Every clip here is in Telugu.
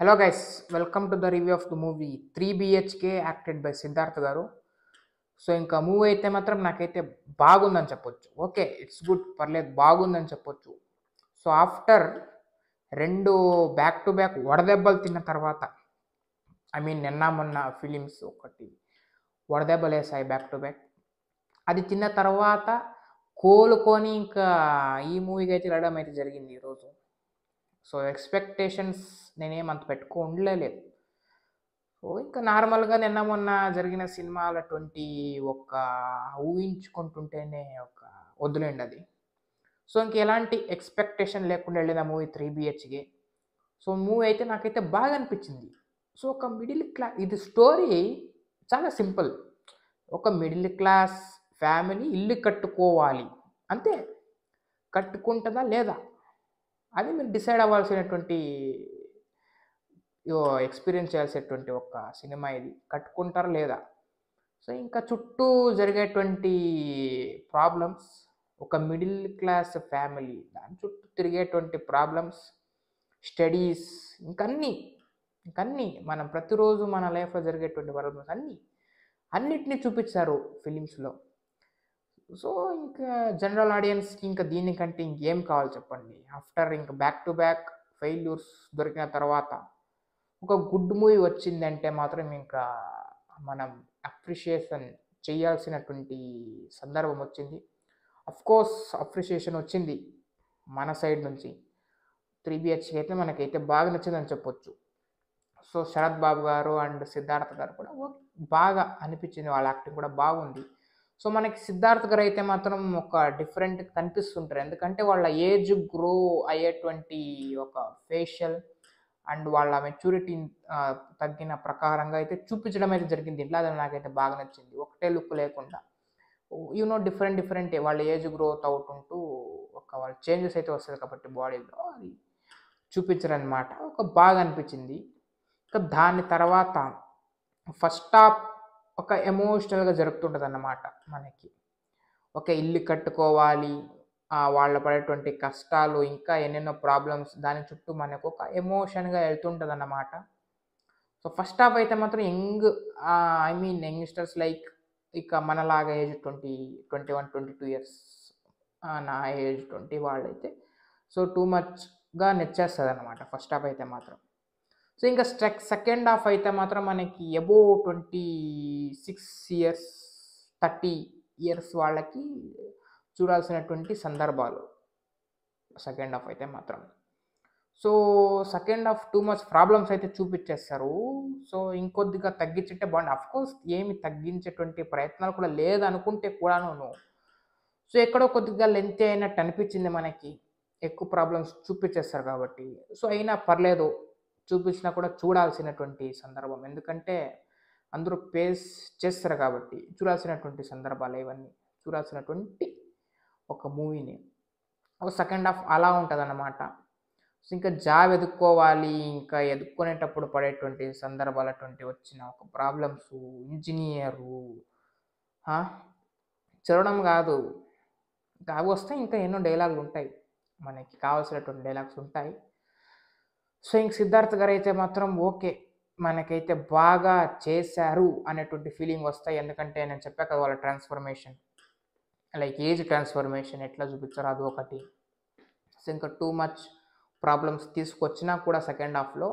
Hello guys, welcome to the review of the movie 3 BHK acted by Siddharth గారు. సో ఇంకా మూవీ అయితే మాత్రం నాకైతే బాగుందని చెప్పొచ్చు. ఓకే, ఇట్స్ గుడ్, పర్లేదు, బాగుందని చెప్పొచ్చు. సో ఆఫ్టర్ రెండు బ్యాక్ టు బ్యాక్ వడదెబ్బలు తిన్న తర్వాత, నిన్న మొన్న ఫిలిమ్స్ ఒకటి వడదెబ్బలు వేసాయి బ్యాక్ టు బ్యాక్. అది తిన్న తర్వాత కోలుకొని ఇంకా ఈ మూవీకి అయితే వెళ్ళడం అయితే జరిగింది ఈరోజు. సో ఎక్స్పెక్టేషన్స్ నేనేమంత పెట్టుకోలేదు. సో ఇంకా నార్మల్గా నిన్న మొన్న జరిగిన సినిమాలటువంటి ఒక ఊహించుకుంటుంటేనే ఒక వదిలేండి అది. సో ఇంక ఎలాంటి ఎక్స్పెక్టేషన్ లేకుండా వెళ్ళిన మూవీ 3 BHK. సో మూవీ అయితే నాకైతే బాగా అనిపించింది. సో ఒక మిడిల్ క్లాస్, ఇది స్టోరీ చాలా సింపుల్. ఒక మిడిల్ క్లాస్ ఫ్యామిలీ ఇల్లు కట్టుకోవాలి, అంతే. కట్టుకుంటుందా లేదా అది మీరు డిసైడ్ అవ్వాల్సినటువంటి ఎక్స్పీరియన్స్ చేయాల్సినటువంటి ఒక సినిమా ఇది. కట్టుకుంటారా లేదా. సో ఇంకా చుట్టూ జరిగేటువంటి ప్రాబ్లమ్స్, ఒక మిడిల్ క్లాస్ ఫ్యామిలీ దాని చుట్టూ తిరిగేటువంటి ప్రాబ్లమ్స్, స్టడీస్, ఇంకన్నీ మనం ప్రతిరోజు మన లైఫ్లో జరిగేటువంటి ప్రాబ్లమ్స్ అన్నిటినీ చూపించారు ఫిలిమ్స్లో. సో ఇంకా జనరల్ ఆడియన్స్కి ఇంకా దీనికంటే ఇంకేం కావాలి చెప్పండి. ఆఫ్టర్ ఇంకా బ్యాక్ టు బ్యాక్ ఫెయిల్యూర్స్ దొరికిన తర్వాత ఒక గుడ్ మూవీ వచ్చిందంటే మాత్రం ఇంకా మనం అప్రిషియేషన్ చేయాల్సినటువంటి సందర్భం వచ్చింది. కోర్స్ అప్రిషియేషన్ వచ్చింది మన సైడ్ నుంచి. 3 BHK అయితే మనకైతే బాగా నచ్చిందని చెప్పొచ్చు. సో శరత్ బాబు గారు అండ్ సిద్ధార్థ్ గారు కూడా బాగా అనిపించింది, వాళ్ళ యాక్టింగ్ కూడా బాగుంది. సో మనకి సిద్ధార్థ్ గారు అయితే మాత్రం ఒక డిఫరెంట్ కనిపిస్తుంటారు, ఎందుకంటే వాళ్ళ ఏజ్ గ్రో అయ్యేటువంటి ఒక ఫేషియల్ అండ్ వాళ్ళ మెచ్యూరిటీ తగ్గిన ప్రకారంగా అయితే చూపించడం అయితే జరిగింది ఇంట్లో. అది నాకైతే బాగా నచ్చింది. ఒకటే లుక్ లేకుండా డిఫరెంట్ వాళ్ళ ఏజ్ గ్రోత్ అవుతుంటూ వాళ్ళ చేంజెస్ అయితే వస్తుంది కాబట్టి బాడీలో అది చూపించారనమాట. ఒక బాగా అనిపించింది. ఇంకా దాని తర్వాత ఫస్ట్ హాఫ్ ఒక ఎమోషనల్గా జరుగుతుంటుంది అన్నమాట. మనకి ఒక ఇల్లు కట్టుకోవాలి, వాళ్ళ పడేటువంటి కష్టాలు, ఇంకా ఎన్నెన్నో ప్రాబ్లమ్స్, దాని చుట్టూ మనకు ఒక ఎమోషన్గా వెళ్తుంటుంది అన్నమాట. సో ఫస్ట్ హాఫ్ అయితే మాత్రం యంగ్స్టర్స్ లైక్ ఇక మనలాగా ఏజ్ 21-22 ఇయర్స్, నా ఏజ్ 20 వాళ్ళైతే సో టూ మచ్గా నచ్చేస్తుంది అనమాట ఫస్ట్ హాఫ్ అయితే మాత్రం. సో ఇంకా సెకండ్ హాఫ్ అయితే మాత్రం మనకి అబోవ్ 26 ఇయర్స్ 30 ఇయర్స్ వాళ్ళకి చూడాల్సినటువంటి సందర్భాలు సెకండ్ హాఫ్ అయితే మాత్రం. So second half too much problems అయితే చూపించేస్తారు. సో ఇంకొద్దిగా తగ్గించుంటే బాగుంది. అఫ్కోర్స్ ఏమి తగ్గించేటువంటి ప్రయత్నాలు కూడా లేదనుకుంటే కూడాను. సో ఎక్కడో కొద్దిగా లెంత్ అయినట్టు అనిపించింది మనకి, ఎక్కువ ప్రాబ్లమ్స్ చూపించేస్తారు కాబట్టి. సో అయినా పర్లేదు, చూపించినా కూడా చూడాల్సినటువంటి సందర్భం, ఎందుకంటే అందరూ ఫేస్ చేస్తారు కాబట్టి చూడాల్సినటువంటి సందర్భాలు ఇవన్నీ, చూడాల్సినటువంటి ఒక మూవీని. ఒక సెకండ్ హాఫ్ అలా ఉంటుంది అన్నమాట. సో ఇంకా జాబ్ ఎదుక్కోవాలి, ఇంకా ఎదుక్కునేటప్పుడు పడేటువంటి సందర్భాలు అటువంటి వచ్చిన ఒక ప్రాబ్లమ్స్, ఇంజనీరు చదవడం కాదు, ఇంకా అవి వస్తే ఇంకా ఎన్నో డైలాగులు ఉంటాయి, మనకి కావాల్సినటువంటి డైలాగ్స్ ఉంటాయి. సో ఇంక సిద్ధార్థ్ గారు అయితే మాత్రం ఓకే, మనకైతే బాగా చేశారు అనేటువంటి ఫీలింగ్ వస్తాయి. ఎందుకంటే నేను చెప్పా కదా, వాళ్ళ ట్రాన్స్ఫర్మేషన్, లైక్ ఏజ్ ట్రాన్స్ఫర్మేషన్ ఎట్లా చూపించారు అది ఒకటి. సో ఇంకా టూ మచ్ ప్రాబ్లమ్స్ తీసుకొచ్చినా కూడా సెకండ్ హాఫ్లో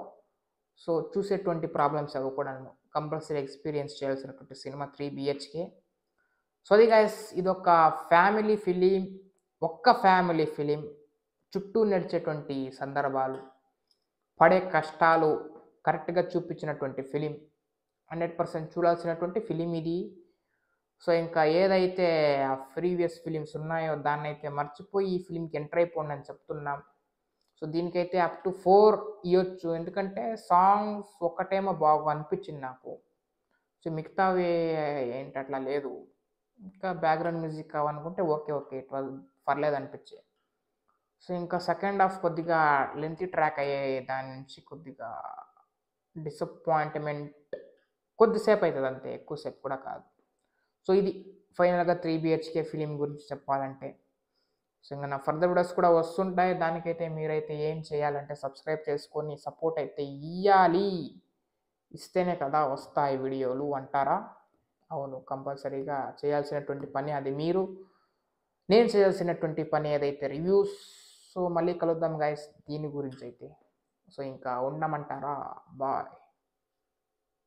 సో చూసేటువంటి ప్రాబ్లమ్స్ అవి కూడా కంపల్సరీ ఎక్స్పీరియన్స్ చేయాల్సినటువంటి సినిమా 3 BHK. సో అది గైస్, ఇదొక ఫ్యామిలీ ఫిలిం, ఫ్యామిలీ ఫిలిం చుట్టూ నడిచేటువంటి సందర్భాలు, పడే కష్టాలు కరెక్ట్గా చూపించినటువంటి ఫిలిం. 100% చూడాల్సినటువంటి ఫిలిం ఇది. సో ఇంకా ఏదైతే ఆ ప్రీవియస్ ఫిలిమ్స్ ఉన్నాయో దాన్ని అయితే మర్చిపోయి ఈ ఫిలింకి ఎంటర్ అయిపోండి అని చెప్తున్నాం. సో దీనికైతే అప్ టు 4 ఇవ్వచ్చు, ఎందుకంటే సాంగ్స్ ఒకటేమో బాగా అనిపించింది నాకు. సో మిగతావి ఏంటి అట్లా లేదు. ఇంకా బ్యాక్గ్రౌండ్ మ్యూజిక్ కావాలనుకుంటే ఓకే, ఇట్ వాజ్ పర్లేదు అనిపించే. సో ఇంకా సెకండ్ హాఫ్ కొద్దిగా లెంతీ ట్రాక్ అయ్యే దాని నుంచి కొద్దిగా డిసప్పాయింట్మెంట్ కొద్దిసేపు అవుతుంది అంతే, ఎక్కువసేపు కూడా కాదు. సో ఇది ఫైనల్గా 3 BHK ఫిలిం గురించి చెప్పాలంటే. సో ఇంకా నా ఫర్దర్ వీడియోస్ కూడా వస్తుంటాయి. దానికైతే మీరైతే ఏం చేయాలంటే సబ్స్క్రైబ్ చేసుకొని సపోర్ట్ అయితే ఇయ్యాలి. ఇస్తేనే కదా వస్తాయి వీడియోలు అంటారా? అవును, కంపల్సరీగా చేయాల్సినటువంటి పని అది మీరు. నేను చేయాల్సినటువంటి పని ఏదైతే రివ్యూస్. సో మళ్ళీ కలుద్దాం గైస్ దీని గురించి అయితే. సో ఇంకా ఉండమంటారా? బాయ్.